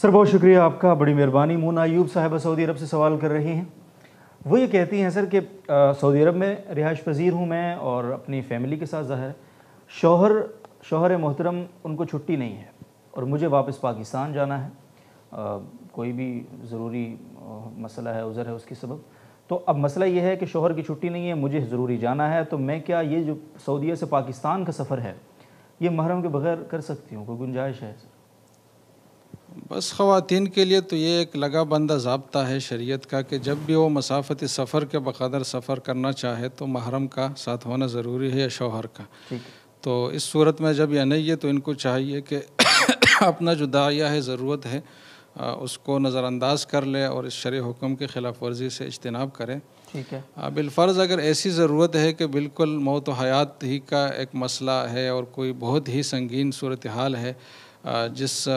سر بہت شکریہ آپ کا، بڑی مہربانی۔ مونا ایوب صاحبہ سعودی عرب سے سوال کر رہی ہیں، وہ یہ کہتی ہیں سر کہ سعودی عرب میں رہائش پذیر ہوں میں اور اپنی فیملی کے ساتھ ظاہر ہے، شوہر محترم ان کو چھٹی نہیں ہے اور مجھے واپس پاکستان جانا ہے، کوئی بھی ضروری مسئلہ ہے، عذر ہے اس کی سبب، تو اب مسئلہ یہ ہے کہ شوہر کی چھٹی نہیں ہے، مجھے ضروری جانا ہے، تو میں کیا یہ جو سعودیہ سے پاکستان کا سفر ہے یہ محرم کے بغیر کر سکتی ہوں؟ کوئی گنجائش ہے سر؟ بس خواتین کے لیے تو یہ ایک لگا بندہ ضابطہ ہے شریعت کا کہ جب بھی وہ مسافت سفر کے بقدر سفر کرنا چاہے تو محرم کا ساتھ ہونا ضروری ہے یا شوہر کا۔ تو اس صورت میں جب یہ نہیں ہے تو ان کو چاہیے کہ اپنا جو داعیہ ہے، ضرورت ہے، اس کو نظر انداز کر لے اور اس شرع حکم کی خلاف ورزی سے اجتناب کرے۔ ٹھیک ہے۔ بالفرض اگر ایسی ضرورت ہے کہ بالکل موت و حیات ہی کا ایک مسئلہ ہے اور کوئی بہت ہی سنگین صورتحال ہے جس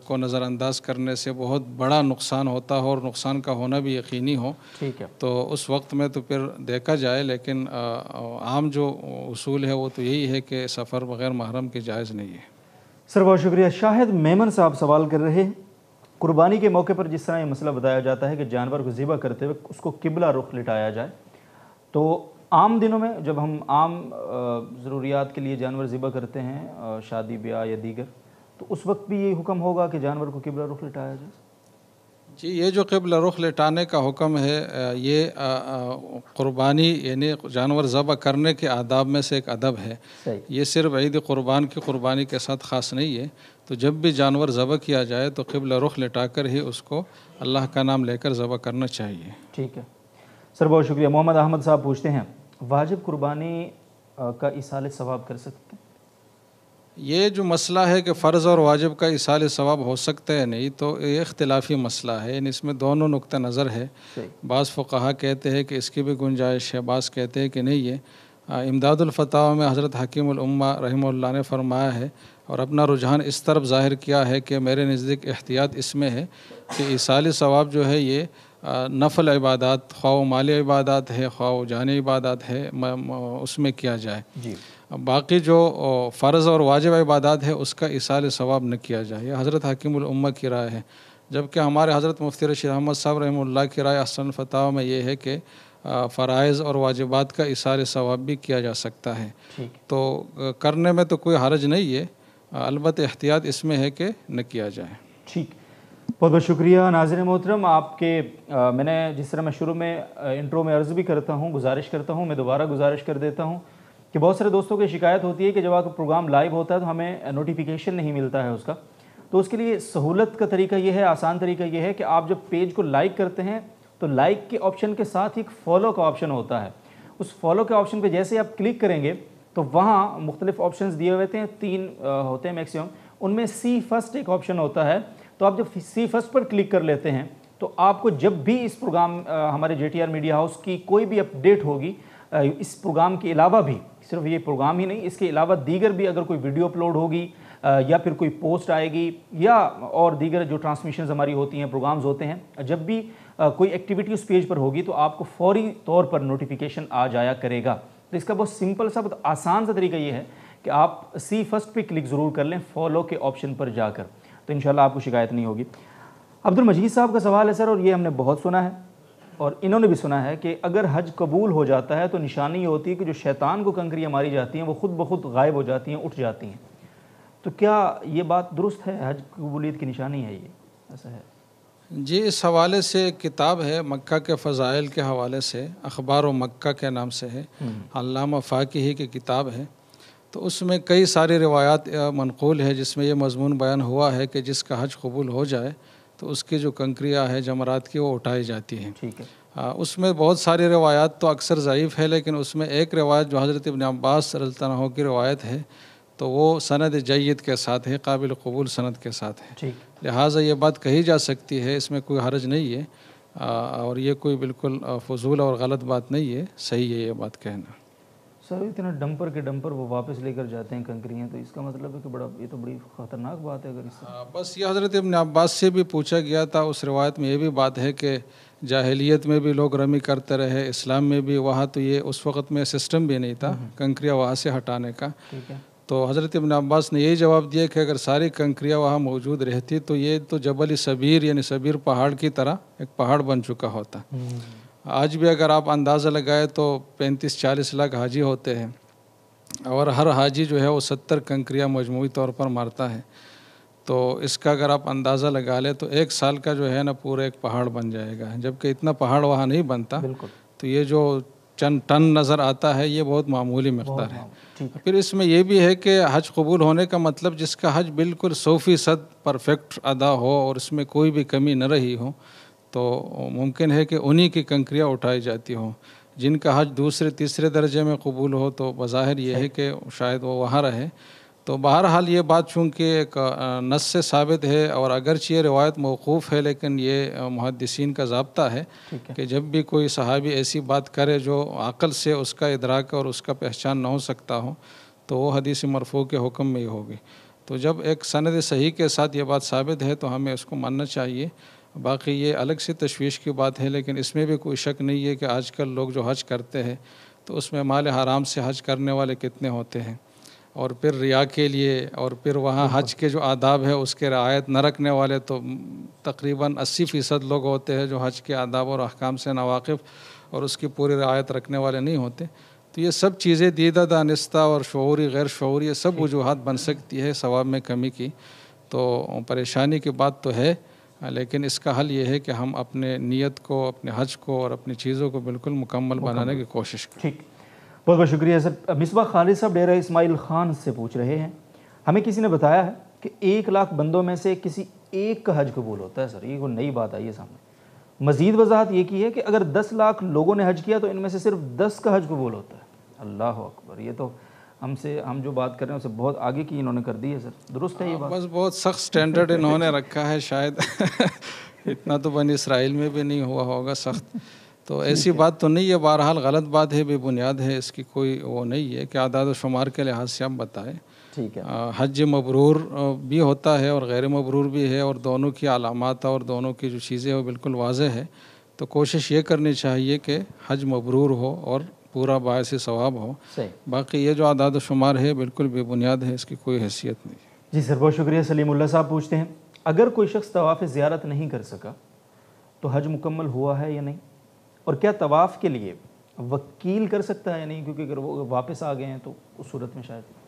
کو نظر انداز کرنے سے بہت بڑا نقصان ہوتا ہو اور نقصان کا ہونا بھی یقینی ہو، ٹھیک ہے، تو اس وقت میں تو پھر دیکھا جائے، لیکن عام جو اصول ہے وہ تو یہی ہے کہ سفر بغیر محرم کے جائز نہیں ہے۔ سر بہت شکریہ۔ شاہد میمن صاحب سوال کر رہے ہیں، قربانی کے موقع پر جس طرح یہ مسئلہ بتایا جاتا ہے کہ جانور کو ذبح کرتے ہوئے اس کو قبلہ رخ لٹایا جائے، تو عام دنوں میں جب ہم عام ضروریات کے لیے جانور ذبح کرتے ہیں، شادی بیاہ یا دیگر، تو اس وقت بھی یہ حکم ہوگا کہ جانور کو قبلہ رخ لٹایا جائے؟ جی، یہ جو قبلہ رخ لٹانے کا حکم ہے یہ قربانی یعنی جانور ذبح کرنے کے آداب میں سے ایک ادب ہے۔ یہ صرف عید قربان کی قربانی کے ساتھ خاص نہیں ہے، تو جب بھی جانور ذبح کیا جائے تو قبلہ رخ لٹا کر ہی اس کو اللہ کا نام لے کر ذبح کرنا چاہیے۔ ٹھیک ہے سر، بہت شکریہ۔ محمد احمد صاحب پوچھتے ہیں، واجب قربانی کا ایصال ثواب کر سکتے ہیں؟ یہ جو مسئلہ ہے کہ فرض اور واجب کا ایصال ثواب ہو سکتا ہے نہیں، تو یہ اختلافی مسئلہ ہے، یعنی اس میں دونوں نقطہ نظر ہے۔ بعض فقہا کہتے ہیں کہ اس کی بھی گنجائش ہے، بعض کہتے ہیں کہ نہیں ہے۔ امداد الفتاوی میں حضرت حکیم الامہ رحمہ اللہ نے فرمایا ہے اور اپنا رجحان اس طرف ظاہر کیا ہے کہ میرے نزدیک احتیاط اس میں ہے کہ ایصال ثواب جو ہے یہ نفل عبادات، خواہ مالی عبادات ہے خواہ جانی عبادات ہے، اس میں کیا جائے۔ جی، باقی جو فرض اور واجب عبادات ہے اس کا ایصال ثواب نہ کیا جائے، یہ حضرت حکیم الامہ کی رائے ہے۔ جبکہ ہمارے حضرت مفتی رشید احمد صاحب رحمہ اللہ کی رائے احسن الفتاوی میں یہ ہے کہ فرائض اور واجبات کا ایصال ثواب بھی کیا جا سکتا ہے، تو کرنے میں تو کوئی حرج نہیں ہے، البتہ احتیاط اس میں ہے کہ نہ کیا جائے۔ ٹھیک، بہت بہت شکریہ۔ ناظرین محترم، آپ کے میں نے جس طرح میں شروع میں انٹرو میں عرض بھی کرتا ہوں، گزارش کرتا ہوں، میں دوبارہ گزارش کر دیتا ہوں کہ بہت سارے دوستوں کی شکایت ہوتی ہے کہ جب آپ کا پروگرام لائیو ہوتا ہے تو ہمیں نوٹیفیکیشن نہیں ملتا ہے اس کا، تو اس کے لیے سہولت کا طریقہ یہ ہے، آسان طریقہ یہ ہے کہ آپ جب پیج کو لائک کرتے ہیں تو لائک کے آپشن کے ساتھ ایک فالو کا آپشن ہوتا ہے، اس فالو کے آپشن پہ جیسے آپ کلک کریں گے تو وہاں مختلف آپشنز دیے ہوئے ہیں، 3 ہوتے ہیں میکسیمم، ان میں سی فرسٹ ایک آپشن ہوتا ہے، تو آپ جب سی فرسٹ پر کلک کر لیتے ہیں تو آپ کو جب بھی اس پروگرام ہمارے J T R media house کی کوئی بھی اپڈیٹ ہوگی، اس پروگرام کے علاوہ بھی، صرف یہ پروگرام ہی نہیں، اس کے علاوہ دیگر بھی اگر کوئی ویڈیو اپلوڈ ہوگی یا پھر کوئی پوسٹ آئے گی یا اور دیگر جو ٹرانسمیشنز ہماری ہوتی ہیں، پروگرامز ہوتے ہیں، جب بھی کوئی ایکٹیویٹی اس پیج پر ہوگی تو آپ کو فوری طور پر نوٹیفیکیشن آ جایا کرے گا۔ تو اس کا بہت سمپل سا بہت آسان سا طریقہ یہ ہے کہ آپ سی فرسٹ پہ کلک ضرور کر لیں فالو کے آپشن پر جا کر، تو انشاءاللہ آپ کو شکایت نہیں ہوگی۔ عبد المجید صاحب کا سوال ہے سر، اور یہ ہم نے بہت سنا ہے اور انہوں نے بھی سنا ہے کہ اگر حج قبول ہو جاتا ہے تو نشانی یہ ہوتی ہے کہ جو شیطان کو کنکریاں ماری جاتی ہیں وہ خود بخود غائب ہو جاتی ہیں، اٹھ جاتی ہیں، تو کیا یہ بات درست ہے؟ حج قبولیت کی نشانی ہے یہ، ایسا ہے؟ جی، اس حوالے سے کتاب ہے مکہ کے فضائل کے حوالے سے، اخبار و مکہ کے نام سے ہے، علامہ فاقہی کی کتاب ہے، تو اس میں کئی ساری روایات منقول ہے جس میں یہ مضمون بیان ہوا ہے کہ جس کا حج قبول ہو جائے تو اس کی جو کنکریاں ہے جمرات کی وہ اٹھائی جاتی ہیں۔ ٹھیک ہے۔ اس میں بہت ساری روایات تو اکثر ضعیف ہے، لیکن اس میں ایک روایت جو حضرت ابن عباس رضی اللہ عنہ کی روایت ہے تو وہ سند جید کے ساتھ ہے، قابل قبول سند کے ساتھ ہے، لہٰذا یہ بات کہی جا سکتی ہے، اس میں کوئی حرج نہیں ہے، اور یہ کوئی بالکل فضول اور غلط بات نہیں ہے، صحیح ہے یہ بات کہنا۔ سر اتنا ڈمپر کے ڈمپر وہ واپس لے کر جاتے ہیں کنکریاں، تو اس کا مطلب ہے کہ یہ تو بڑی خطرناک بات ہے اگر اس سے۔ بس یہ حضرت ابن عباس سے بھی پوچھا گیا تھا، اس روایت میں یہ بھی بات ہے کہ جاہلیت میں بھی لوگ رمی کرتے رہے، اسلام میں بھی، وہاں تو یہ اس وقت میں سسٹم بھی نہیں تھا کنکریاں وہاں سے ہٹانے کا، تو حضرت ابن عباس نے یہی جواب دیا کہ اگر ساری کنکریاں وہاں موجود رہتی تو یہ تو جبل صبیر یعنی صبیر پہاڑ کی طرح ایک پہاڑ بن چکا ہوتا. آج بھی اگر آپ اندازہ لگائے تو 35-40 لاکھ حاجی ہوتے ہیں اور ہر حاجی جو ہے وہ 70 کنکریاں مجموعی طور پر مارتا ہے. تو اس کا اگر آپ اندازہ لگا لیں تو ایک سال کا جو ہے نا پورا ایک پہاڑ بن جائے گا، جبکہ اتنا پہاڑ وہاں نہیں بنتا. تو یہ جو چند ٹن نظر آتا ہے یہ بہت معمولی مقدار ہے. پھر اس میں یہ بھی ہے کہ حج قبول ہونے کا مطلب جس کا حج بالکل 100% پرفیکٹ ادا ہو اور اس میں کوئی بھی کمی نہ رہی ہو تو ممکن ہے کہ انہی کی کنکریاں اٹھائی جاتی ہوں. جن کا حج دوسرے تیسرے درجے میں قبول ہو تو بظاہر یہ ہے کہ شاید وہ وہاں رہے. تو بہرحال یہ بات چونکہ ایک نص سے ثابت ہے اور اگرچہ یہ روایت موقوف ہے لیکن یہ محدثین کا ضابطہ ہے کہ جب بھی کوئی صحابی ایسی بات کرے جو عقل سے اس کا ادراک اور اس کا پہچان نہ ہو سکتا ہو تو وہ حدیث مرفوع کے حکم میں ہی ہوگی. تو جب ایک سند صحیح کے ساتھ یہ بات ثابت ہے تو ہمیں اس کو ماننا چاہیے. باقی یہ الگ سے تشویش کی بات ہے لیکن اس میں بھی کوئی شک نہیں ہے کہ آج کل لوگ جو حج کرتے ہیں تو اس میں مال حرام سے حج کرنے والے کتنے ہوتے ہیں اور پھر ریا کے لیے اور پھر وہاں حج کے جو آداب ہے اس کے رعایت نہ رکھنے والے تو تقریباً 80% لوگ ہوتے ہیں جو حج کے آداب اور احکام سے ناواقف اور اس کی پوری رعایت رکھنے والے نہیں ہوتے. تو یہ سب چیزیں دیدہ دانستہ اور شعوری غیر شعوری یہ سب وجوہات بن سکتی ہے ثواب میں کمی کی. تو پریشانی کی بات تو ہے لیکن اس کا حل یہ ہے کہ ہم اپنے نیت کو اپنے حج کو اور اپنی چیزوں کو بالکل مکمل بنانے کی کوشش کریں. ٹھیک، بہت بہت شکریہ سر. مصباح خالد صاحب ڈیرہ اسماعیل خان سے پوچھ رہے ہیں، ہمیں کسی نے بتایا ہے کہ 1 لاکھ بندوں میں سے کسی ایک کا حج قبول ہوتا ہے. سر یہ کوئی نئی بات آئی ہے سامنے. مزید وضاحت یہ کی ہے کہ اگر 10 لاکھ لوگوں نے حج کیا تو ان میں سے صرف 10 کا حج قبول ہوتا ہے. اللہ اکبر، یہ تو ہم جو بات کر رہے ہیں اسے بہت آگے کی انہوں نے کر دی ہے. سر درست ہے یہ بات؟ بس بہت سخت سٹینڈرڈ انہوں نے رکھا ہے شاید اتنا تو بنی اسرائیل میں بھی نہیں ہوا ہوگا سخت. تو ایسی بات تو نہیں ہے. بہرحال غلط بات ہے، بے بنیاد ہے، اس کی کوئی وہ نہیں ہے کہ اعداد و شمار کے لحاظ سے آپ بتائیں. ٹھیک ہے. حج مبرور بھی ہوتا ہے اور غیر مبرور بھی ہے اور دونوں کی علامات اور دونوں کی جو چیزیں وہ بالکل واضح ہے. تو کوشش یہ کرنی چاہیے کہ حج مبرور ہو اور پورا باعث ثواب ہو. باقی یہ جو اعداد و شمار ہے بالکل بے بنیاد ہے، اس کی کوئی حیثیت نہیں. جی سر بہت شکریہ. سلیم اللہ صاحب پوچھتے ہیں، اگر کوئی شخص طواف زیارت نہیں کر سکا تو حج مکمل ہوا ہے یا نہیں؟ اور کیا طواف کے لیے وکیل کر سکتا ہے یا نہیں؟ کیونکہ اگر وہ واپس آ گئے ہیں تو اس صورت میں شاید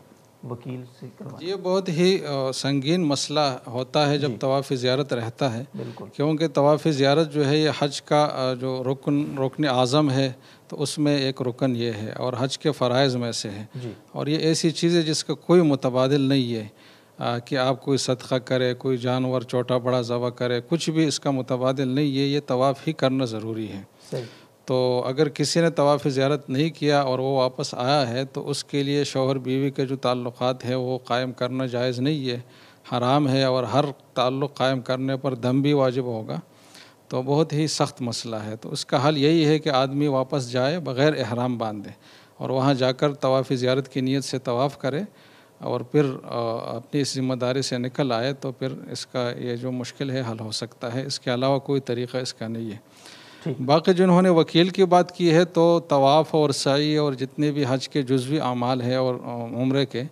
وکیل سے کروانا. یہ بہت ہی سنگین مسئلہ ہوتا ہے جب طواف زیارت رہتا ہے. بالکل. کیونکہ طواف زیارت جو ہے یہ حج کا جو رکن اعظم ہے تو اس میں ایک رکن یہ ہے اور حج کے فرائض میں سے ہے. اور یہ ایسی چیز ہے جس کا کوئی متبادل نہیں ہے کہ آپ کوئی صدقہ کرے، کوئی جانور چھوٹا بڑا ذبح کرے، کچھ بھی اس کا متبادل نہیں ہے. یہ طواف ہی کرنا ضروری ہے. تو اگر کسی نے طواف زیارت نہیں کیا اور وہ واپس آیا ہے تو اس کے لیے شوہر بیوی کے جو تعلقات ہیں وہ قائم کرنا جائز نہیں ہے، حرام ہے. اور ہر تعلق قائم کرنے پر دم بھی واجب ہوگا. تو بہت ہی سخت مسئلہ ہے. تو اس کا حل یہی ہے کہ آدمی واپس جائے بغیر احرام باندھے اور وہاں جا کر طواف زیارت کی نیت سے طواف کرے اور پھر اپنی اس ذمہ داری سے نکل آئے تو پھر اس کا یہ جو مشکل ہے حل ہو سکتا ہے. اس کے علاوہ کوئی طریقہ اس کا نہیں ہے. باقی جنہوں نے وکیل کی بات کی ہے تو طواف اور سعی اور جتنے بھی حج کے جزوی اعمال ہیں اور عمرے کے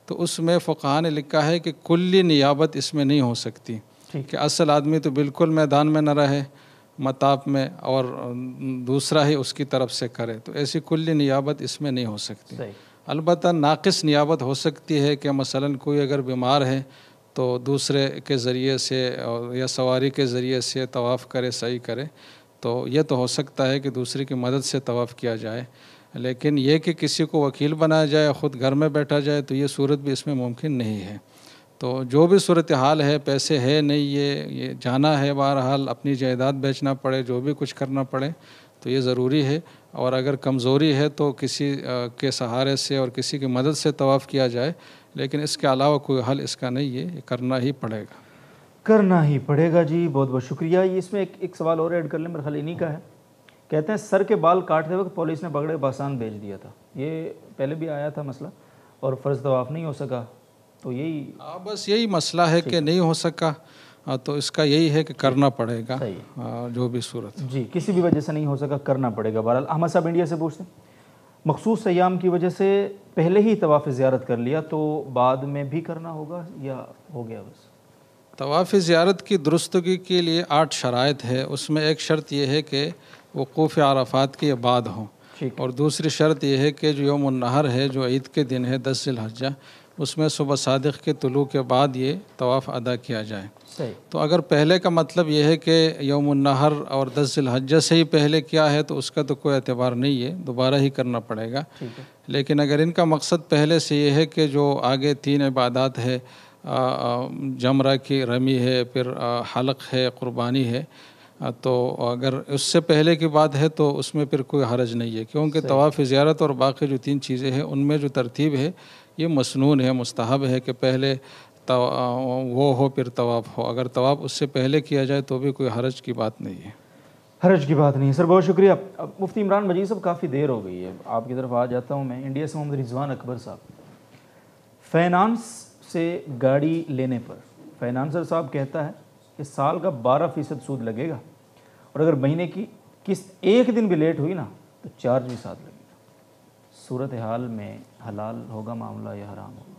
تو اس میں فقہاء نے لکھا ہے کہ کلی نیابت اس میں نہیں ہو سکتی کہ اصل آدمی تو بالکل میدان میں نہ رہے مطاف میں اور دوسرا ہی اس کی طرف سے کرے. تو ایسی کلی نیابت اس میں نہیں ہو سکتی. البتہ ناقص نیابت ہو سکتی ہے کہ مثلا کوئی اگر بیمار ہے تو دوسرے کے ذریعے سے یا سواری کے ذریعے سے طواف کرے، سعی کرے. تو یہ تو ہو سکتا ہے کہ دوسرے کی مدد سے طواف کیا جائے. لیکن یہ کہ کسی کو وکیل بنایا جائے، خود گھر میں بیٹھا جائے تو یہ صورت بھی اس میں ممکن نہیں ہے. تو جو بھی صورتحال ہے، پیسے ہے نہیں، یہ جانا ہے، بہرحال اپنی جائیداد بیچنا پڑے، جو بھی کچھ کرنا پڑے تو یہ ضروری ہے. اور اگر کمزوری ہے تو کسی کے سہارے سے اور کسی کی مدد سے طواف کیا جائے. لیکن اس کے علاوہ کوئی حل اس کا نہیں ہے، یہ کرنا ہی پڑے گا. کرنا ہی پڑے گا. جی بہت بہت شکریہ. یہ اس میں ایک سوال اور ایڈ کر لیں، میرا خیال انہی کا ہے. کہتے ہیں سر کے بال کاٹتے وقت پولیس نے پکڑے باسان بھیج دیا تھا. یہ پہلے بھی آیا تھا مسئلہ اور فرض طواف نہیں ہو سکا. تو یہی بس یہی مسئلہ ہے کہ نہیں ہو سکا تو اس کا یہی ہے کہ کرنا پڑے گا جو بھی صورت. جی کسی بھی وجہ سے نہیں ہو سکا، کرنا پڑے گا. بہرحال احمد صاحب انڈیا سے پوچھتے ہیں، مخصوص ایام کی وجہ سے پہلے ہی طواف زیارت کر لیا تو بعد میں بھی کرنا ہوگا یا ہو گیا بس؟ طواف زیارت کی درستگی کے لیے 8 شرائط ہے. اس میں ایک شرط یہ ہے کہ وقوف عرفات کے بعد ہوں، اور دوسری شرط یہ ہے کہ جو یوم النحر ہے، جو عید کے دن ہے 10 ذی الحجہ، اس میں صبح صادق کے طلوع کے بعد یہ طواف ادا کیا جائے. تو اگر پہلے کا مطلب یہ ہے کہ یوم النحر اور 10 ذی الحجہ سے ہی پہلے کیا ہے تو اس کا تو کوئی اعتبار نہیں ہے، دوبارہ ہی کرنا پڑے گا. لیکن اگر ان کا مقصد پہلے سے یہ ہے کہ جو آگے 3 عبادات ہے، جمرہ کی رمی ہے، پھر حلق ہے، قربانی ہے، تو اگر اس سے پہلے کی بات ہے تو اس میں پھر کوئی حرج نہیں ہے، کیونکہ طواف زیارت اور باقی جو 3 چیزیں ہیں ان میں جو ترتیب ہے یہ مسنون ہے، مستحب ہے کہ پہلے وہ ہو پھر طواف ہو. اگر طواف اس سے پہلے کیا جائے تو بھی کوئی حرج کی بات نہیں ہے. حرج کی بات نہیں ہے. سر بہت شکریہ. مفتی عمران مجید صاحب، کافی دیر ہو گئی ہے، آپ کی طرف آ جاتا ہوں میں. انڈیا سے محمد رضوان اکبر صاحب، فائنانس سے گاڑی لینے پر فائنانسر صاحب کہتا ہے کہ سال کا 12% سود لگے گا، اور اگر مہینے کی قسط ایک دن بھی لیٹ ہوئی نا تو چارج بھی ساتھ لگے گا. صورتحال میں حلال ہوگا معاملہ یا حرام ہوگا؟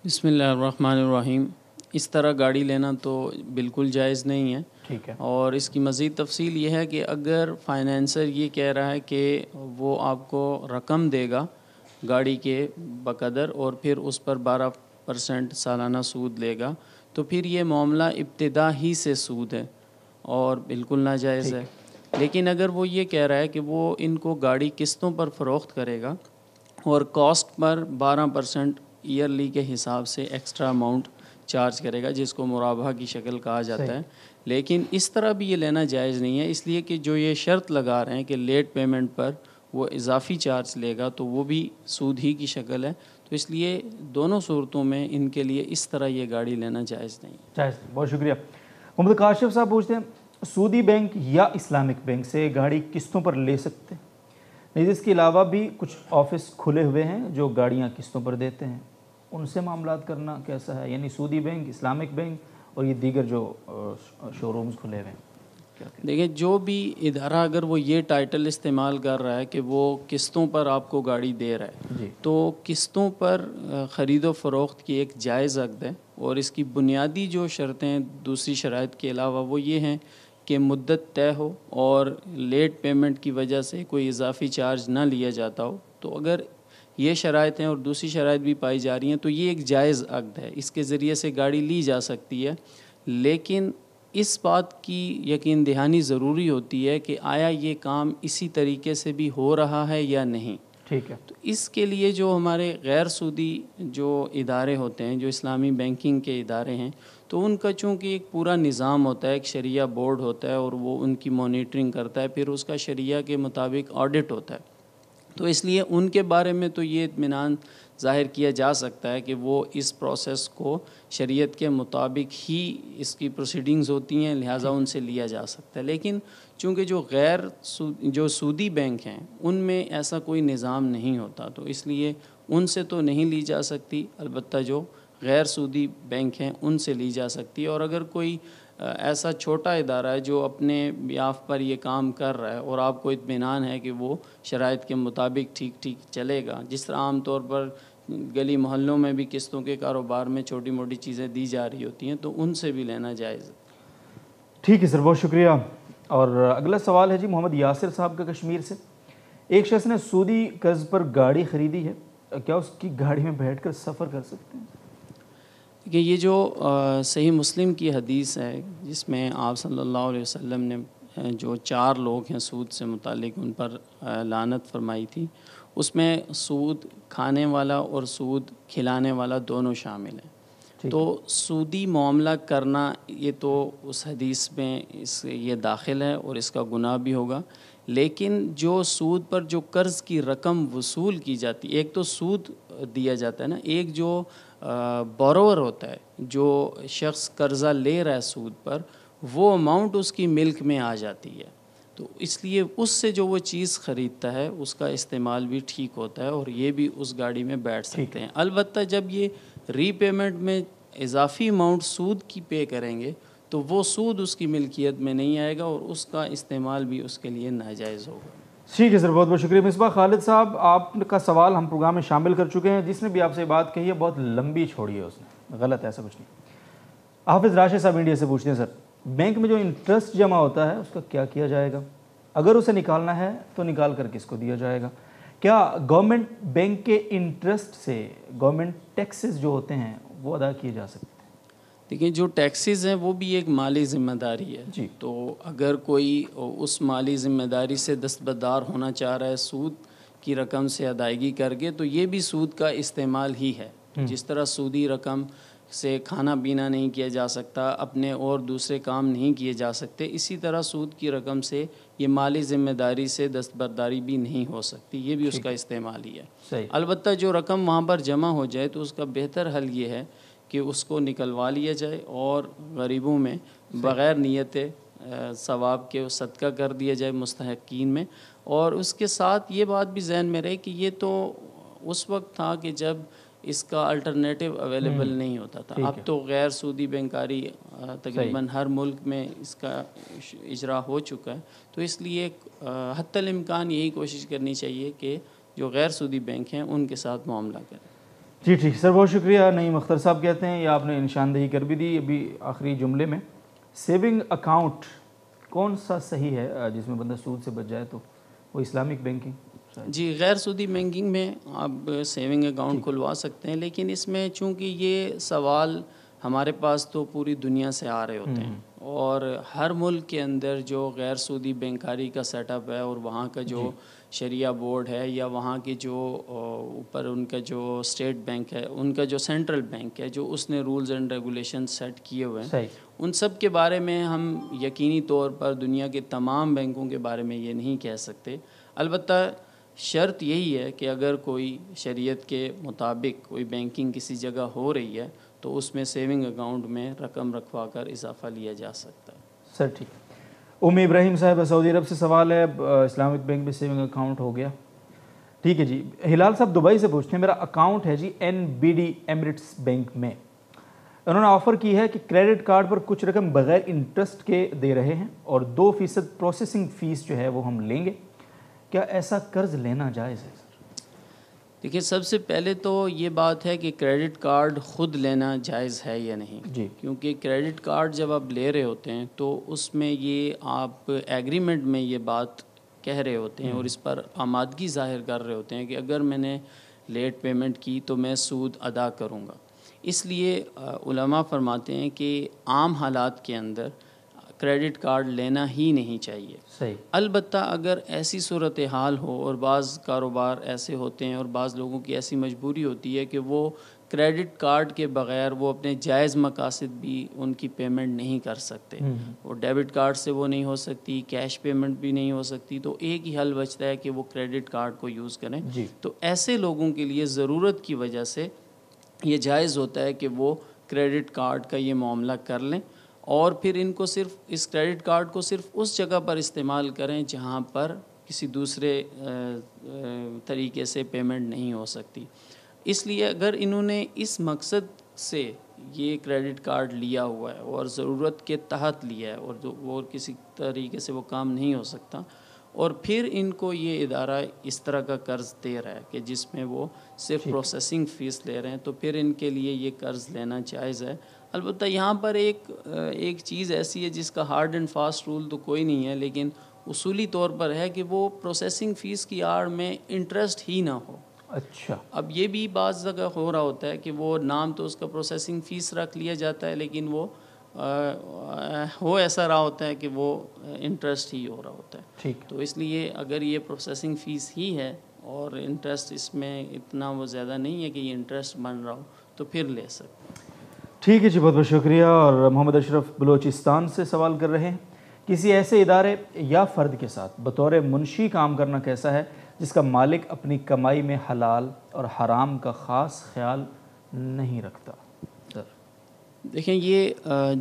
بسم اللہ الرحمن الرحیم. اس طرح گاڑی لینا تو بالکل جائز نہیں ہے. ٹھیک ہے. اور اس کی مزید تفصیل یہ ہے کہ اگر فائنینسر یہ کہہ رہا ہے کہ وہ آپ کو رقم دے گا گاڑی کے بقدر اور پھر اس پر 12% سالانہ سود لے گا، تو پھر یہ معاملہ ابتدا ہی سے سود ہے اور بالکل ناجائز ہے. لیکن اگر وہ یہ کہہ رہا ہے کہ وہ ان کو گاڑی قسطوں پر فروخت کرے گا اور کاسٹ پر 12% ایئرلی کے حساب سے ایکسٹرا اماؤنٹ چارج کرے گا، جس کو مرابحہ کی شکل کہا جاتا ہے، لیکن اس طرح بھی یہ لینا جائز نہیں ہے. اس لیے کہ جو یہ شرط لگا رہے ہیں کہ لیٹ پیمنٹ پر وہ اضافی چارج لے گا، تو وہ بھی سود ہی کی شکل ہے. تو اس لیے دونوں صورتوں میں ان کے لیے اس طرح یہ گاڑی لینا جائز نہیں. جائز. بہت شکریہ. محمد کاشف صاحب پوچھتے ہیں، سعودی بینک یا اسلامک بینک سے گاڑی قسطوں پر لے سکتے ہیں؟ نہیں، اس کے علاوہ بھی کچھ آفس کھلے ہوئے ہیں جو گاڑیاں قسطوں پر دیتے ہیں، ان سے معاملات کرنا کیسا ہے؟ یعنی سعودی بینک، اسلامک بینک اور یہ دیگر جو شو رومز کھلے ہوئے ہیں. دیکھیں، جو بھی ادارہ اگر وہ یہ ٹائٹل استعمال کر رہا ہے کہ وہ قسطوں پر آپ کو گاڑی دے رہا ہے، تو قسطوں پر خرید و فروخت کی ایک جائز عقد ہے. اور اس کی بنیادی جو شرطیں دوسری شرائط کے علاوہ وہ یہ ہیں کہ مدت طے ہو اور لیٹ پیمنٹ کی وجہ سے کوئی اضافی چارج نہ لیا جاتا ہو. تو اگر یہ شرائط ہیں اور دوسری شرائط بھی پائی جا رہی ہیں تو یہ ایک جائز عقد ہے، اس کے ذریعے سے گاڑی لی جا سکتی ہے. لیکن اس بات کی یقین دہانی ضروری ہوتی ہے کہ آیا یہ کام اسی طریقے سے بھی ہو رہا ہے یا نہیں. ٹھیک ہے. تو اس کے لیے جو ہمارے غیر سودی جو ادارے ہوتے ہیں، جو اسلامی بینکنگ کے ادارے ہیں، تو ان کا چونکہ ایک پورا نظام ہوتا ہے، ایک شریعہ بورڈ ہوتا ہے اور وہ ان کی مانیٹرنگ کرتا ہے، پھر اس کا شریعہ کے مطابق آڈٹ ہوتا ہے. تو اس لیے ان کے بارے میں تو یہ اطمینان ظاہر کیا جا سکتا ہے کہ وہ اس پروسیس کو شریعت کے مطابق ہی اس کی پروسیڈنگز ہوتی ہیں، لہٰذا ان سے لیا جا سکتا ہے. لیکن چونکہ جو سودی بینک ہیں ان میں ایسا کوئی نظام نہیں ہوتا، تو اس لیے ان سے تو نہیں لی جا سکتی. البتہ جو غیر سودی بینک ہیں ان سے لی جا سکتی ہے. اور اگر کوئی ایسا چھوٹا ادارہ ہے جو اپنے بیاف پر یہ کام کر رہا ہے اور آپ کو اطمینان ہے کہ وہ شرائط کے مطابق ٹھیک چلے گا، جس طرح عام طور پر گلی محلوں میں بھی قسطوں کے کاروبار میں چھوٹی موٹی چیزیں دی جا رہی ہوتی ہیں، تو ان سے بھی لینا جائز ہے. ٹھیک ہے سر، بہت شکریہ. اور اگلا سوال ہے جی محمد یاسر صاحب کا کشمیر سے. ایک شخص نے سودی قرض پر گاڑی خریدی ہے، کیا اس کی گاڑی میں بیٹھ کر سفر کر سکتے ہیں؟ کہ یہ جو صحیح مسلم کی حدیث ہے جس میں آپ صلی اللہ علیہ وسلم نے جو 4 لوگ ہیں سود سے متعلق ان پر لعنت فرمائی تھی، اس میں سود کھانے والا اور سود کھلانے والا دونوں شامل ہیں. تو سودی معاملہ کرنا یہ تو اس حدیث میں یہ داخل ہے اور اس کا گناہ بھی ہوگا. لیکن جو سود پر جو قرض کی رقم وصول کی جاتی، ایک تو سود دیا جاتا ہے نا، ایک جو بورور ہوتا ہے، جو شخص قرضہ لے رہا ہے سود پر، وہ اماؤنٹ اس کی ملک میں آ جاتی ہے. تو اس لیے اس سے جو وہ چیز خریدتا ہے اس کا استعمال بھی ٹھیک ہوتا ہے اور یہ بھی اس گاڑی میں بیٹھ سکتے ہیں. البتہ جب یہ ری پیمنٹ میں اضافی اماؤنٹ سود کی پے کریں گے تو وہ سود اس کی ملکیت میں نہیں آئے گا اور اس کا استعمال بھی اس کے لیے ناجائز ہوگا. ٹھیک ہے سر، بہت بہت شکریہ مصباح۔ خالد صاحب، آپ کا سوال ہم پروگرام میں شامل کر چکے ہیں، جس نے بھی آپ سے بات کہی ہے بہت لمبی چھوڑی ہے اس نے، غلط ہے، ایسا کچھ نہیں۔ حافظ راشد صاحب انڈیا سے پوچھتے ہیں سر، بینک میں جو انٹرسٹ جمع ہوتا ہے اس کا کیا کیا جائے گا؟ اگر اسے نکالنا ہے تو نکال کر کس کو دیا جائے گا؟ کیا گورنمنٹ بینک کے انٹرسٹ سے گورنمنٹ ٹیکسز جو ہوتے ہیں وہ ادا کیے جا سکتے ہیں؟ دیکھیں، جو ٹیکسیز ہیں وہ بھی ایک مالی ذمہ داری ہے جی، تو اگر کوئی اس مالی ذمہ داری سے دستبردار ہونا چاہ رہا ہے سود کی رقم سے ادائیگی کر کے، تو یہ بھی سود کا استعمال ہی ہے۔ جس طرح سودی رقم سے کھانا پینا نہیں کیا جا سکتا، اپنے اور دوسرے کام نہیں کیے جا سکتے، اسی طرح سود کی رقم سے یہ مالی ذمہ داری سے دستبرداری بھی نہیں ہو سکتی، یہ بھی اس کا استعمال ہی ہے۔ صحیح۔ البتہ جو رقم وہاں پر جمع ہو جائے تو اس کا بہتر حل یہ ہے کہ اس کو نکلوا لیا جائے اور غریبوں میں بغیر نیت ثواب کے صدقہ کر دیا جائے مستحقین میں۔ اور اس کے ساتھ یہ بات بھی ذہن میں رہے کہ یہ تو اس وقت تھا کہ جب اس کا الٹرنیٹیو اویلیبل نہیں ہوتا تھا، اب تو غیر سودی بینکاری تقریباً ہر ملک میں اس کا اجرا ہو چکا ہے، تو اس لیے حتی الامکان یہی کوشش کرنی چاہیے کہ جو غیر سودی بینک ہیں ان کے ساتھ معاملہ کریں۔ جی ٹھیک سر، بہت شکریہ۔ نعیم اختر صاحب کہتے ہیں، یہ آپ نے نشاندہی کر بھی دی ابھی آخری جملے میں، سیونگ اکاؤنٹ کون سا صحیح ہے جس میں بندہ سود سے بچ جائے؟ تو وہ اسلامک بینکنگ؟ جی، غیر سودی بینکنگ میں آپ سیونگ اکاؤنٹ کھلوا سکتے ہیں، لیکن اس میں چونکہ یہ سوال ہمارے پاس تو پوری دنیا سے آ رہے ہوتے ہیں اور ہر ملک کے اندر جو غیر سودی بینکاری کا سیٹ اپ ہے اور وہاں کا جو شریعہ بورڈ ہے یا وہاں کی جو اوپر ان کا جو اسٹیٹ بینک ہے، ان کا جو سینٹرل بینک ہے، جو اس نے رولز اینڈ ریگولیشن سیٹ کیے ہوئے ہیں، ان سب کے بارے میں ہم یقینی طور پر دنیا کے تمام بینکوں کے بارے میں یہ نہیں کہہ سکتے۔ البتہ شرط یہی ہے کہ اگر کوئی شریعت کے مطابق کوئی بینکنگ کسی جگہ ہو رہی ہے تو اس میں سیونگ اکاؤنٹ میں رقم رکھوا کر اضافہ لیا جا سکتا ہے۔ سر ٹھیک۔ ابراہیم صاحب سعودی عرب سے سوال ہے، اسلامک بینک میں سیونگ اکاؤنٹ ہو گیا، ٹھیک ہے جی۔ ہلال صاحب دبئی سے پوچھتے ہیں، میرا اکاؤنٹ ہے جی NBD ایمریٹس بینک میں، انہوں نے آفر کی ہے کہ کریڈٹ کارڈ پر کچھ رقم بغیر انٹرسٹ کے دے رہے ہیں اور 2% پروسیسنگ فیس جو ہے وہ ہم لیں گے، کیا ایسا قرض لینا جائز ہے؟ دیکھیے، سب سے پہلے تو یہ بات ہے کہ کریڈٹ کارڈ خود لینا جائز ہے یا نہیں، کیونکہ کریڈٹ کارڈ جب آپ لے رہے ہوتے ہیں تو اس میں یہ آپ ایگریمنٹ میں یہ بات کہہ رہے ہوتے ہیں اور اس پر آمادگی ظاہر کر رہے ہوتے ہیں کہ اگر میں نے لیٹ پیمنٹ کی تو میں سود ادا کروں گا۔ اس لیے علماء فرماتے ہیں کہ عام حالات کے اندر کریڈٹ کارڈ لینا ہی نہیں چاہیے۔ صحیح۔ البتہ اگر ایسی صورتحال ہو اور بعض کاروبار ایسے ہوتے ہیں اور بعض لوگوں کی ایسی مجبوری ہوتی ہے کہ وہ کریڈٹ کارڈ کے بغیر وہ اپنے جائز مقاصد بھی ان کی پیمنٹ نہیں کر سکتے، اور ڈیبٹ کارڈ سے وہ نہیں ہو سکتی، کیش پیمنٹ بھی نہیں ہو سکتی، تو ایک ہی حل بچتا ہے کہ وہ کریڈٹ کارڈ کو یوز کریں۔ تو ایسے لوگوں کے لیے ضرورت کی وجہ سے یہ جائز ہوتا ہے کہ وہ کریڈٹ کارڈ کا یہ معاملہ کر لیں اور پھر ان کو صرف اس کریڈٹ کارڈ کو صرف اس جگہ پر استعمال کریں جہاں پر کسی دوسرے طریقے سے پیمنٹ نہیں ہو سکتی۔ اس لیے اگر انہوں نے اس مقصد سے یہ کریڈٹ کارڈ لیا ہوا ہے اور ضرورت کے تحت لیا ہے اور کسی طریقے سے وہ کام نہیں ہو سکتا، اور پھر ان کو یہ ادارہ اس طرح کا قرض دے رہا ہے کہ جس میں وہ صرف پروسیسنگ فیس لے رہے ہیں، تو پھر ان کے لیے یہ قرض لینا جائز ہے۔ البتہ یہاں پر ایک چیز ایسی ہے جس کا ہارڈ اینڈ فاسٹ رول تو کوئی نہیں ہے، لیکن اصولی طور پر ہے کہ وہ پروسیسنگ فیس کی آڑ میں انٹرسٹ ہی نہ ہو۔ اچھا، اب یہ بھی بعض جگہ ہو رہا ہوتا ہے کہ وہ نام تو اس کا پروسیسنگ فیس رکھ لیا جاتا ہے، لیکن وہ ہو ایسا رہا ہوتا ہے کہ وہ انٹرسٹ ہی ہو رہا ہوتا ہے۔ ٹھیک، تو اس لیے اگر یہ پروسیسنگ فیس ہی ہے اور انٹرسٹ اس میں اتنا وہ زیادہ نہیں ہے کہ یہ انٹرسٹ بن رہا ہو، تو پھر لے سکتے۔ ٹھیک ہے جی، بہت بہت شکریہ۔ اور محمد اشرف بلوچستان سے سوال کر رہے ہیں، کسی ایسے ادارے یا فرد کے ساتھ بطور منشی کام کرنا کیسا ہے جس کا مالک اپنی کمائی میں حلال اور حرام کا خاص خیال نہیں رکھتا؟ دیکھیں، یہ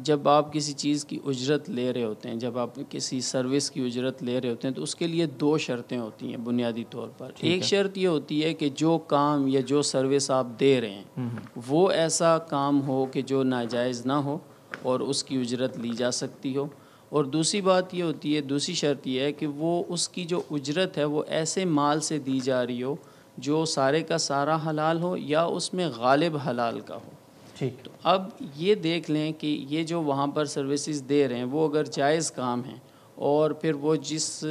جب آپ کسی چیز کی اجرت لے رہے ہوتے ہیں، جب آپ کسی سروس کی اجرت لے رہے ہوتے ہیں، تو اس کے لیے 2 شرطیں ہوتی ہیں بنیادی طور پر۔ ایک شرط یہ ہوتی ہے کہ جو کام یا جو سروس آپ دے رہے ہیں وہ ایسا کام ہو کہ جو ناجائز نہ ہو اور اس کی اجرت لی جا سکتی ہو، اور دوسری بات یہ ہوتی ہے، دوسری شرط یہ ہے کہ وہ اس کی جو اجرت ہے وہ ایسے مال سے دی جا رہی ہو جو سارے کا سارا حلال ہو یا اس میں غالب حلال کا ہو۔ ٹھیک، تو اب یہ دیکھ لیں کہ یہ جو وہاں پر سروسز دے رہے ہیں وہ اگر جائز کام ہیں، اور پھر وہ جس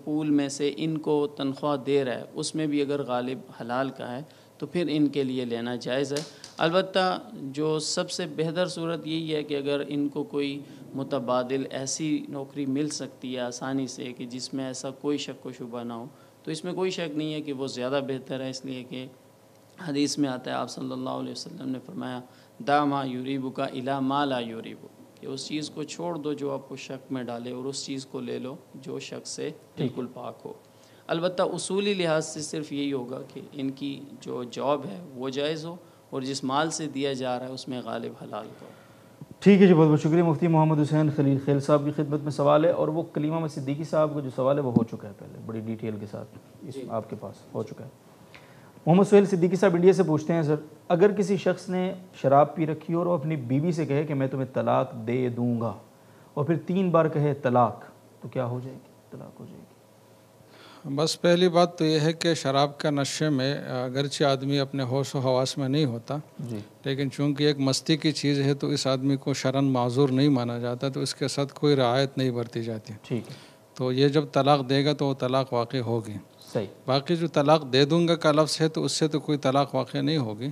پول میں سے ان کو تنخواہ دے رہا ہے اس میں بھی اگر غالب حلال کا ہے تو پھر ان کے لیے لینا جائز ہے۔ البتہ جو سب سے بہتر صورت یہی ہے کہ اگر ان کو کوئی متبادل ایسی نوکری مل سکتی ہے آسانی سے کہ جس میں ایسا کوئی شک و شبہ نہ ہو، تو اس میں کوئی شک نہیں ہے کہ وہ زیادہ بہتر ہے، اس لیے کہ حدیث میں آتا ہے، آپ صلی اللہ علیہ وسلم نے فرمایا دا ما یوریبک الی ما لا یوریبک، کہ اس چیز کو چھوڑ دو جو آپ کو شک میں ڈالے اور اس چیز کو لے لو جو شک سے بالکل پاک ہو۔ البتہ اصولی لحاظ سے صرف یہی ہوگا کہ ان کی جو جاب ہے وہ جائز ہو اور جس مال سے دیا جا رہا ہے اس میں غالب حلال کا ہو۔ ٹھیک ہے جی، بہت بہت شکریہ۔ مفتی محمد حسین خلیل خیل صاحب کی خدمت میں سوال ہے، اور وہ کلیمہ میں صدیقی صاحب کا جو سوال ہے وہ ہو چکا ہے پہلے بڑی ڈیٹیل کے ساتھ، آپ کے پاس ہو چکا ہے۔ محمد سہیل صدیقی صاحب انڈیا سے پوچھتے ہیں، سر اگر کسی شخص نے شراب پی رکھی اور وہ اپنی بیوی سے کہے کہ میں تمہیں طلاق دے دوں گا، اور پھر 3 بار کہے طلاق، تو کیا ہو جائے گی؟ طلاق ہو جائے گی؟ بس پہلی بات تو یہ ہے کہ شراب کا نشے میں اگرچہ آدمی اپنے ہوش و حواس میں نہیں ہوتا، جی، لیکن چونکہ ایک مستی کی چیز ہے تو اس آدمی کو شرعاً معذور نہیں مانا جاتا، تو اس کے ساتھ کوئی رعایت نہیں برتی جاتی۔ ٹھیک ہے، تو یہ جب طلاق دے گا تو وہ طلاق واقع ہوگی۔ صحیح، باقی جو طلاق دے دوں گا کا لفظ ہے تو اس سے تو کوئی طلاق واقع نہیں ہوگی،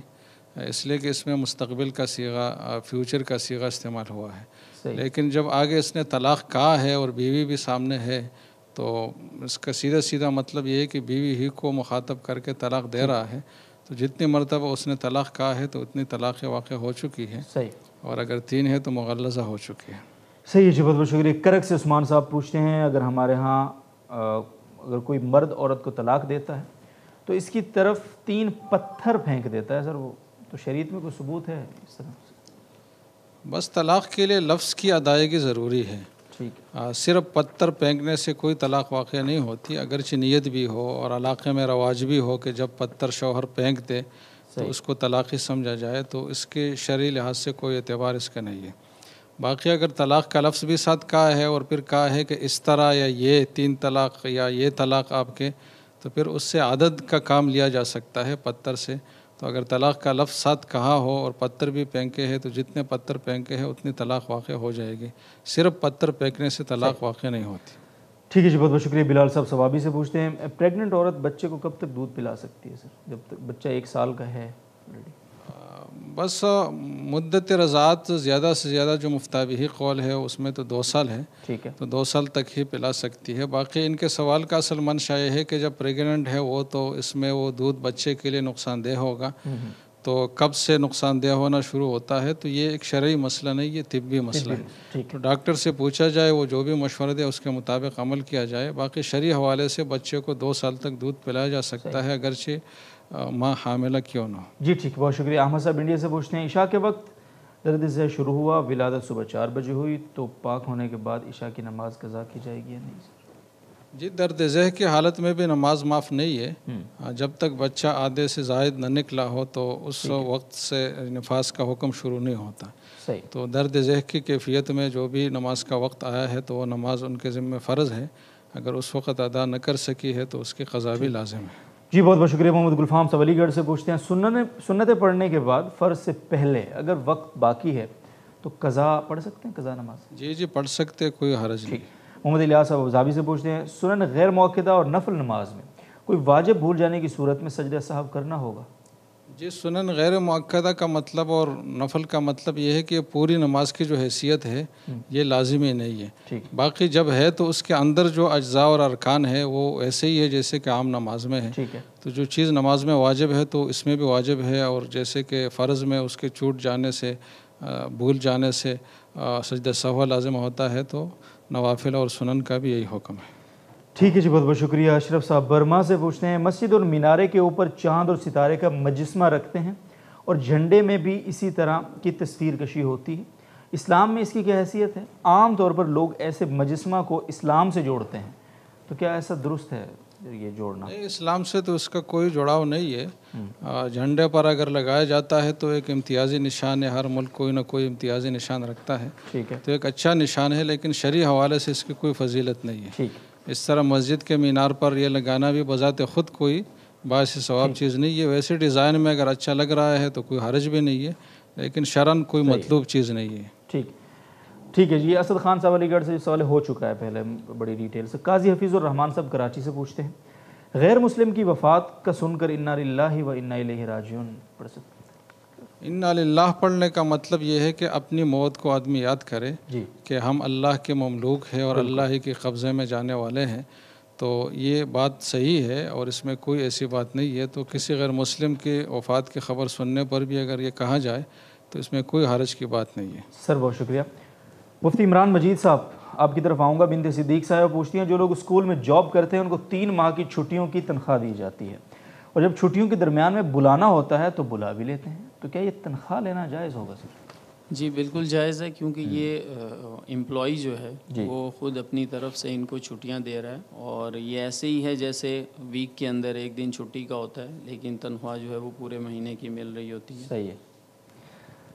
اس لیے کہ اس میں مستقبل کا صیغہ، فیوچر کا صیغہ استعمال ہوا ہے۔ صحیح، لیکن جب آگے اس نے طلاق کہا ہے اور بیوی بھی سامنے ہے، تو اس کا سیدھا سیدھا مطلب یہ ہے کہ بیوی ہی کو مخاطب کر کے طلاق دے رہا ہے، تو جتنی مرتبہ اس نے طلاق کہا ہے تو اتنی طلاق واقع ہو چکی ہے، صحیح، اور اگر 3 ہے تو مغلظہ ہو چکی ہے۔ صحیح ہے جی، بہت بہت شکریہ۔ کرک سے عثمان صاحب پوچھتے ہیں، اگر ہمارے ہاں اگر کوئی مرد عورت کو طلاق دیتا ہے تو اس کی طرف 3 پتھر پھینک دیتا ہے، سر وہ تو شریعت میں کوئی ثبوت ہے اس طرح سے؟ بس طلاق کے لیے لفظ کی ادائیگی ضروری ہے، ٹھیک ہے، صرف پتھر پھینکنے سے کوئی طلاق واقع نہیں ہوتی، اگرچہ نیت بھی ہو اور علاقے میں رواج بھی ہو کہ جب پتھر شوہر پھینک دے تو اس کو طلاقی سمجھا جائے، تو اس کے شرعی لحاظ سے کوئی اعتبار اس کا نہیں ہے۔ باقی اگر طلاق کا لفظ بھی ساتھ کہا ہے اور پھر کہا ہے کہ اس طرح یا یہ 3 طلاق یا یہ طلاق آپ کے، تو پھر اس سے عدد کا کام لیا جا سکتا ہے پتھر سے۔ تو اگر طلاق کا لفظ ساتھ کہا ہو اور پتھر بھی پھینکے ہیں تو جتنے پتھر پھینکے ہیں اتنی طلاق واقع ہو جائے گی، صرف پتھر پھینکنے سے طلاق واقع نہیں ہوتی۔ ٹھیک ہے جی، بہت بہت شکریہ۔ بلال صاحب ثوابی سے پوچھتے ہیں، پریگننٹ عورت بچے کو کب تک دودھ پلا سکتی ہے سر، جب تک بچہ 1 سال کا ہے؟ بس مدت رضاعت زیادہ سے زیادہ جو مفتابی قول ہے اس میں تو 2 سال ہے، ٹھیک ہے، تو 2 سال تک ہی پلا سکتی ہے۔ باقی ان کے سوال کا اصل منشا یہ ہے کہ جب پریگننٹ ہے وہ تو اس میں وہ دودھ بچے کے لیے نقصان دہ ہوگا، تو کب سے نقصان دہ ہونا شروع ہوتا ہے، تو یہ ایک شرعی مسئلہ نہیں، یہ طبی مسئلہ ہے۔ تو ڈاکٹر سے پوچھا جائے، وہ جو بھی مشورہ دے اس کے مطابق عمل کیا جائے۔ باقی شرعی حوالے سے بچے کو 2 سال تک دودھ پلایا جا سکتا ہے، اگرچہ ماں حاملہ کیوں نہ ہو۔ جی ٹھیک، بہت شکریہ۔ احمد صاحب انڈیا سے پوچھتے ہیں، عشاء کے وقت درد ذہ شروع ہوا، ولادت صبح 4 بجے ہوئی، تو پاک ہونے کے بعد عشاء کی نماز قضا کی جائے گی یا نہیں سر؟ جی، درد ذہ کی حالت میں بھی نماز معاف نہیں ہے، جب تک بچہ آدھے سے زائد نہ نکلا ہو تو اس وقت سے نفاس کا حکم شروع نہیں ہوتا۔ صحیح، تو درد ذہ کی کیفیت میں جو بھی نماز کا وقت آیا ہے تو وہ نماز ان کے ذمہ فرض ہے، اگر اس وقت ادا نہ کر سکی ہے تو اس کی قضا بھی لازم ہے۔ جی بہت بہت شکریہ۔ محمد گلفام صاحب علی گڑھ سے پوچھتے ہیں، سنتیں پڑھنے کے بعد فرض سے پہلے اگر وقت باقی ہے تو قضا پڑھ سکتے ہیں، قضا نماز؟ جی پڑھ سکتے، کوئی حرج نہیں۔ محمد الیاس صاحب ابوظہبی سے پوچھتے ہیں، سنن غیر موقدہ اور نفل نماز میں کوئی واجب بھول جانے کی صورت میں سجدہ سہو کرنا ہوگا؟ جی، سنن غیر مؤکدہ کا مطلب اور نفل کا مطلب یہ ہے کہ پوری نماز کی جو حیثیت ہے یہ لازمی نہیں ہے، باقی جب ہے تو اس کے اندر جو اجزاء اور ارکان ہے وہ ایسے ہی ہے جیسے کہ عام نماز میں ہے۔ ٹھیک ہے، تو جو چیز نماز میں واجب ہے تو اس میں بھی واجب ہے، اور جیسے کہ فرض میں اس کے چھوٹ جانے سے، بھول جانے سے سجدہ سہو لازم ہوتا ہے، تو نوافل اور سنن کا بھی یہی حکم ہے۔ ٹھیک ہے جی، بہت بہت شکریہ۔ اشرف صاحب برما سے پوچھتے ہیں، مسجد اور مینارے کے اوپر چاند اور ستارے کا مجسمہ رکھتے ہیں اور جھنڈے میں بھی اسی طرح کی تصویر کشی ہوتی ہے، اسلام میں اس کی کیا حیثیت ہے؟ عام طور پر لوگ ایسے مجسمہ کو اسلام سے جوڑتے ہیں، تو کیا ایسا درست ہے؟ یہ جوڑنا؟ نہیں، اسلام سے تو اس کا کوئی جڑاؤ نہیں ہے. جھنڈے پر اگر لگایا جاتا ہے تو ایک امتیازی نشان ہے، ہر ملک کوئی نہ کوئی امتیازی نشان رکھتا ہے، ٹھیک ہے، تو ایک اچھا نشان ہے، لیکن شرعی حوالے سے اس کی کوئی فضیلت نہیں ہے. ٹھیک. اس طرح مسجد کے مینار پر یہ لگانا بھی بذات خود کوئی باعث ثواب چیز نہیں ہے. ویسے ڈیزائن میں اگر اچھا لگ رہا ہے تو کوئی حرج بھی نہیں ہے، لیکن شرعاً کوئی مطلوب چیز نہیں ہے. ٹھیک ہے جی. اسد خان صاحب علی گڑھ سے سوال ہو چکا ہے پہلے بڑی ڈیٹیل سے. قاضی حفیظ الرحمان صاحب کراچی سے پوچھتے ہیں، غیر مسلم کی وفات کا سن کر انا للہ و انا الیہ راجعون پڑھ سکتے ہیں؟ انا للہ پڑھنے کا مطلب یہ ہے کہ اپنی موت کو آدمی یاد کرے جی، کہ ہم اللہ کے مملوک ہیں اور اللہ ہی کے قبضے میں جانے والے ہیں. تو یہ بات صحیح ہے اور اس میں کوئی ایسی بات نہیں ہے. تو کسی غیر مسلم کے وفات کی خبر سننے پر بھی اگر یہ کہا جائے تو اس میں کوئی حرج کی بات نہیں ہے. سر بہت شکریہ. مفتی عمران مجید صاحب آپ کی طرف آؤں گا. بنت صدیق صاحب پوچھتی ہیں، جو لوگ اسکول میں جاب کرتے ہیں ان کو 3 ماہ کی چھٹیوں کی تنخواہ دی جاتی ہے، اور جب چھٹیوں کے درمیان میں بلانا ہوتا ہے تو بلا بھی لیتے ہیں، تو کیا یہ تنخواہ لینا جائز ہوگا سر؟ جی بالکل جائز ہے، کیونکہ یہ امپلائی جو ہے وہ خود اپنی طرف سے ان کو چھٹیاں دے رہا ہے، اور یہ ایسے ہی ہے جیسے ویک کے اندر ایک دن چھٹی کا ہوتا ہے، لیکن تنخواہ جو ہے وہ پورے مہینے کی مل رہی ہوتی ہے. صحیح ہے.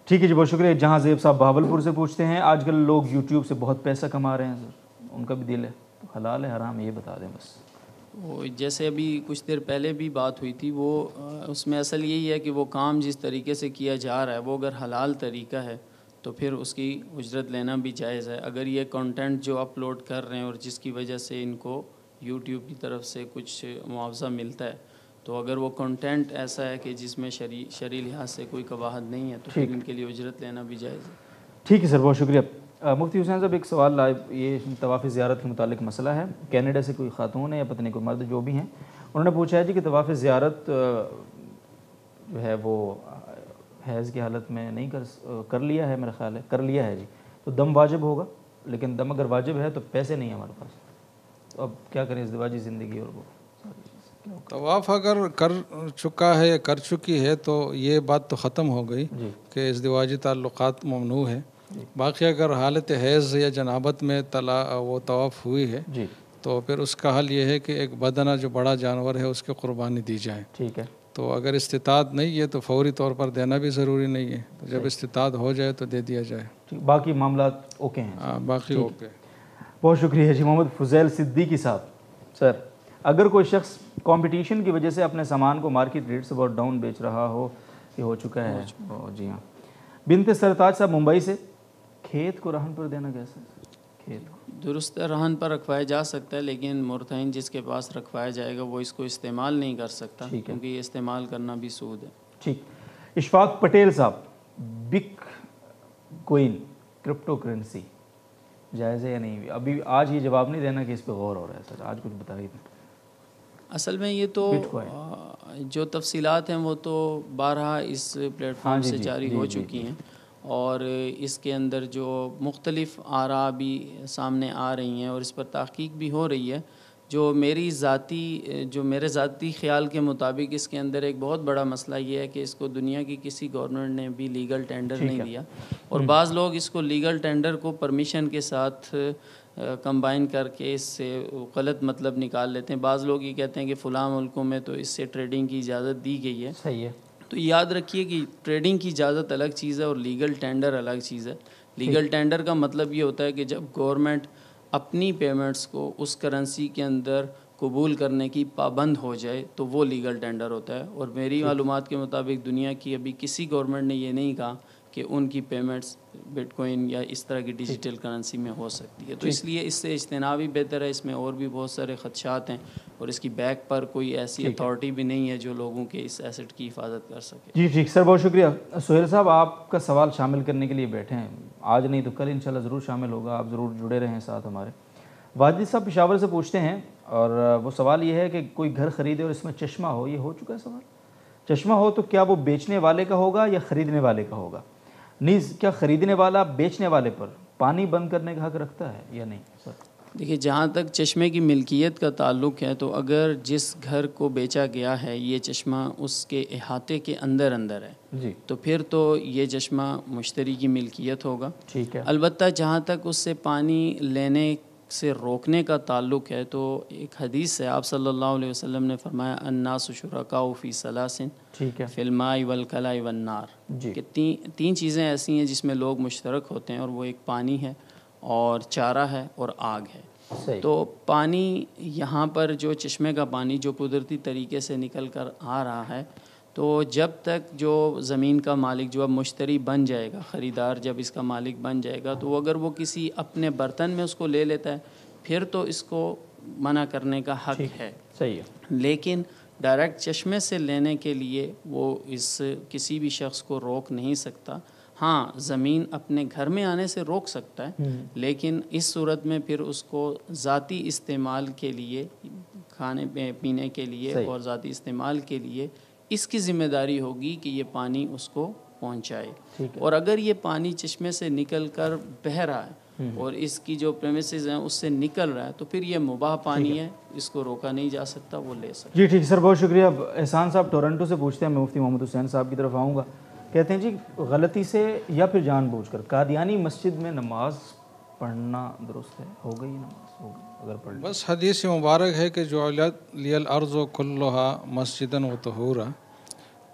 ٹھیک ہے جی، بہت شکریہ. جہاں زیب صاحب بہاولپور سے پوچھتے ہیں، آج کل لوگ یوٹیوب سے بہت پیسہ کما رہے ہیں سر، ان کا بھی دل ہے، تو حلال ہے حرام یہ بتا دیں بس. وہ جیسے ابھی کچھ دیر پہلے بھی بات ہوئی تھی، وہ اس میں اصل یہی ہے کہ وہ کام جس طریقے سے کیا جا رہا ہے وہ اگر حلال طریقہ ہے تو پھر اس کی اجرت لینا بھی جائز ہے. اگر یہ کنٹینٹ جو اپلوڈ کر رہے ہیں اور جس کی وجہ سے ان کو یوٹیوب کی طرف سے کچھ معاوضہ ملتا ہے، تو اگر وہ کنٹینٹ ایسا ہے کہ جس میں شرعی لحاظ سے کوئی قباحت نہیں ہے تو پھر ان کے لیے اجرت لینا بھی جائز ہے. ٹھیک ہے سر، بہت شکریہ. مفتی حسین صاحب ایک سوال لائیو، یہ طواف زیارت کے متعلق مسئلہ ہے. کینیڈا سے کوئی خاتون ہے یا پتہ نہیں کوئی مرد جو بھی ہیں، انہوں نے پوچھا ہے جی کہ طواف زیارت جو ہے وہ حیض کی حالت میں نہیں کر لیا ہے، میرا خیال ہے کر لیا ہے جی، تو دم واجب ہوگا، لیکن دم اگر واجب ہے تو پیسے نہیں ہیں ہمارے پاس، تو اب کیا کریں ازدواجی زندگی اور وہ طواف اگر کر چکا ہے یا کر چکی ہے تو یہ بات تو ختم ہو گئی کہ ازدواجی تعلقات ممنوع ہے. باقی اگر حالت حیض یا جنابت میں وہ طواف ہوئی ہے تو پھر اس کا حل یہ ہے کہ ایک بدنہ جو بڑا جانور ہے اس کی قربانی دی جائے. ٹھیک ہے. تو اگر استطاعت نہیں ہے تو فوری طور پر دینا بھی ضروری نہیں ہے، تو جب استطاعت ہو جائے تو دے دیا جائے. باقی معاملات اوکے ہیں؟ ہاں باقی اوکے. بہت شکریہ جی. محمد فضیل صدیقی صاحب، سر اگر کوئی شخص کمپٹیشن کی وجہ سے اپنے سامان کو مارکیٹ ریٹ سے بہت ڈاؤن بیچ رہا ہو، یہ ہو چکا ہے. جی ہاں. بنت سرتاج صاحب ممبئی سے، کھیت کو رہن پر دینا کیسا ہے؟ کھیت کو درست رہن پر رکھوایا جا سکتا ہے، لیکن مرتہن جس کے پاس رکھوایا جائے گا وہ اس کو استعمال نہیں کر سکتا، کیونکہ یہ استعمال کرنا بھی سود ہے. ٹھیک. اشفاق پٹیل صاحب، بک کوئن کرپٹو کرنسی جائز ہے یا نہیں؟ ابھی آج یہ جواب نہیں دینا کہ اس پہ غور ہو رہا ہے سر، آج کچھ بتائیے. اصل میں یہ تو جو تفصیلات ہیں وہ تو بارہا اس پلیٹ فارم سے جاری ہو چکی ہیں، اور اس کے اندر جو مختلف آراء بھی سامنے آ رہی ہیں اور اس پر تحقیق بھی ہو رہی ہے. جو میرے ذاتی خیال کے مطابق اس کے اندر ایک بہت بڑا مسئلہ یہ ہے کہ اس کو دنیا کی کسی گورنمنٹ نے بھی لیگل ٹینڈر نہیں دیا، اور بعض لوگ اس کو لیگل ٹینڈر کو پرمیشن کے ساتھ کمبائن کر کے اس سے غلط مطلب نکال لیتے ہیں. بعض لوگ یہ کہتے ہیں کہ فلاں ملکوں میں تو اس سے ٹریڈنگ کی اجازت دی گئی ہے. صحیح ہے. تو یاد رکھیے کہ ٹریڈنگ کی اجازت الگ چیز ہے اور لیگل ٹینڈر الگ چیز ہے. لیگل ٹینڈر کا مطلب یہ ہوتا ہے کہ جب گورنمنٹ اپنی پیمنٹس کو اس کرنسی کے اندر قبول کرنے کی پابند ہو جائے تو وہ لیگل ٹینڈر ہوتا ہے. اور میری معلومات کے مطابق دنیا کی ابھی کسی گورنمنٹ نے یہ نہیں کہا کہ ان کی پیمنٹس بٹ کوئن یا اس طرح کی ڈیجیٹل کرنسی میں ہو سکتی ہے. تو اس لیے اس سے اجتناب ہی بہتر ہے. اس میں اور بھی بہت سارے خدشات ہیں اور اس کی بیک پر کوئی ایسی اتھارٹی بھی نہیں ہے جو لوگوں کے اس ایسٹ کی حفاظت کر سکے. جی ٹھیک سر، بہت شکریہ. سہیل صاحب آپ کا سوال شامل کرنے کے لیے بیٹھے ہیں، آج نہیں تو کل انشاءاللہ ضرور شامل ہوگا، آپ ضرور جڑے رہیں ساتھ ہمارے. واجد صاحب پشاور سے پوچھتے ہیں، اور وہ سوال یہ ہے کہ کوئی گھر خریدے اور اس میں چشمہ ہو، یہ ہو چکا ہے سوال. چشمہ ہو تو کیا وہ بیچنے والے کا ہوگا یا خریدنے والے کا ہوگا؟ نیز کیا خریدنے والا بیچنے والے پر پانی بند کرنے کا حق رکھتا ہے یا نہیں سر؟ دیکھیے جہاں تک چشمے کی ملکیت کا تعلق ہے تو اگر جس گھر کو بیچا گیا ہے یہ چشمہ اس کے احاطے کے اندر ہے جی تو پھر تو یہ چشمہ مشتری کی ملکیت ہوگا. ٹھیک ہے. البتہ جہاں تک اس سے پانی لینے سے روکنے کا تعلق ہے تو ایک حدیث ہے، آپ صلی اللہ علیہ وسلم نے فرمایا الناس شرکاء فی ثلاث ٹھیک ہے، فی الماء والکلاء والنار، جی کہ تین چیزیں ایسی ہیں جس میں لوگ مشترک ہوتے ہیں، اور وہ ایک پانی ہے اور چارہ ہے اور آگ ہے۔ صحیح، تو پانی یہاں پر جو چشمے کا پانی جو قدرتی طریقے سے نکل کر آ رہا ہے، تو جب تک جو زمین کا مالک جو اب مشتری بن جائے گا، خریدار جب اس کا مالک بن جائے گا، تو اگر وہ کسی اپنے برتن میں اس کو لے لیتا ہے پھر تو اس کو منع کرنے کا حق ہے، صحیح ہے، لیکن ڈائریکٹ چشمے سے لینے کے لیے وہ اس کسی بھی شخص کو روک نہیں سکتا۔ ہاں زمین اپنے گھر میں آنے سے روک سکتا ہے، لیکن اس صورت میں پھر اس کو ذاتی استعمال کے لیے، کھانے پینے کے لیے اور ذاتی استعمال کے لیے اس کی ذمہ داری ہوگی کہ یہ پانی اس کو پہنچائے۔ اور اگر یہ پانی چشمے سے نکل کر بہہ رہا ہے اور اس کی جو پریمیسز ہیں اس سے نکل رہا ہے تو پھر یہ مباح پانی ہے، اس کو روکا نہیں جا سکتا، وہ لے سکتا۔ جی ٹھیک سر، بہت شکریہ۔ اب احسان صاحب ٹورنٹو سے پوچھتے ہیں، میں مفتی محمد حسین صاحب کی طرف آؤں گا۔ کہتے ہیں جی غلطی سے یا پھر جان بوجھ کر قادیانی مسجد میں نماز پڑھنا درست ہے؟ ہو گئی نماز، ہو گئی اگر پڑھ لی؟ بس حدیث مبارک ہے کہ جعلت لی الارض کلھا مسجدا وطہورا،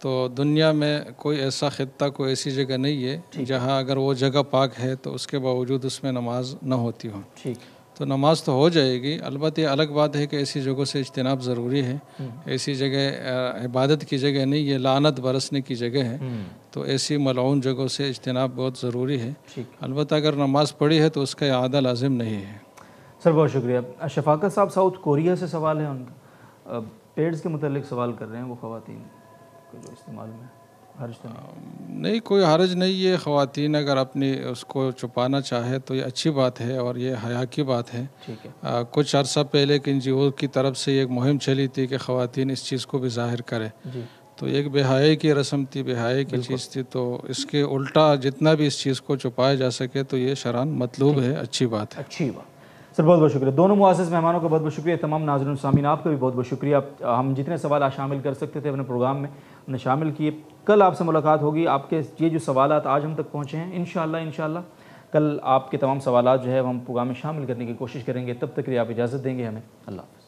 تو دنیا میں کوئی ایسا خطہ، کوئی ایسی جگہ نہیں ہے جہاں اگر وہ جگہ پاک ہے تو اس کے باوجود اس میں نماز نہ ہوتی ہو۔ ٹھیک، تو نماز تو ہو جائے گی، البتہ یہ الگ بات ہے کہ ایسی جگہوں سے اجتناب ضروری ہے۔ ایسی جگہ عبادت کی جگہ نہیں، یہ لعنت برسنے کی جگہ ہے، تو ایسی ملعون جگہوں سے اجتناب بہت ضروری ہے۔ البتہ اگر نماز پڑھی ہے تو اس کا اعادہ لازم نہیں ہے۔ سر بہت شکریہ۔ شفاقت صاحب ساؤتھ کوریا سے سوال ہے ان کا، پیڈز کے متعلق سوال کر رہے ہیں وہ خواتین کو جو استعمال میں حرج تو نہیں، کوئی حرج نہیں ہے۔ خواتین اگر اپنی اس کو چھپانا چاہے تو یہ اچھی بات ہے اور یہ حیا کی بات ہے۔ ٹھیک ہے، کچھ عرصہ پہلے کہ NGO کی طرف سے ایک مہم چلی تھی کہ خواتین اس چیز کو بھی ظاہر کرے، جی تو ایک بے حیائی کی رسم تھی، بے حیائی کی چیز تھی، تو اس کے الٹا جتنا بھی اس چیز کو چھپایا جا سکے تو یہ شرعاً مطلوب ہے، اچھی بات ہے۔ اچھی بات سر، بہت بہت شکریہ۔ دونوں معزز مہمانوں کا بہت بہت شکریہ، تمام ناظرین و سامعین آپ کا بھی بہت بہت شکریہ۔ ہم جتنے سوال آج شامل کر سکتے تھے اپنے پروگرام میں انہیں شامل کیے۔ کل آپ سے ملاقات ہوگی۔ آپ کے یہ جو سوالات آج ہم تک پہنچے ہیں انشاءاللہ کل آپ کے تمام سوالات جو ہے وہ ہم پروگرام میں شامل کرنے کی کوشش کریں گے۔ تب تک کے لیے آپ اجازت دیں گے ہمیں۔ اللہ حافظ۔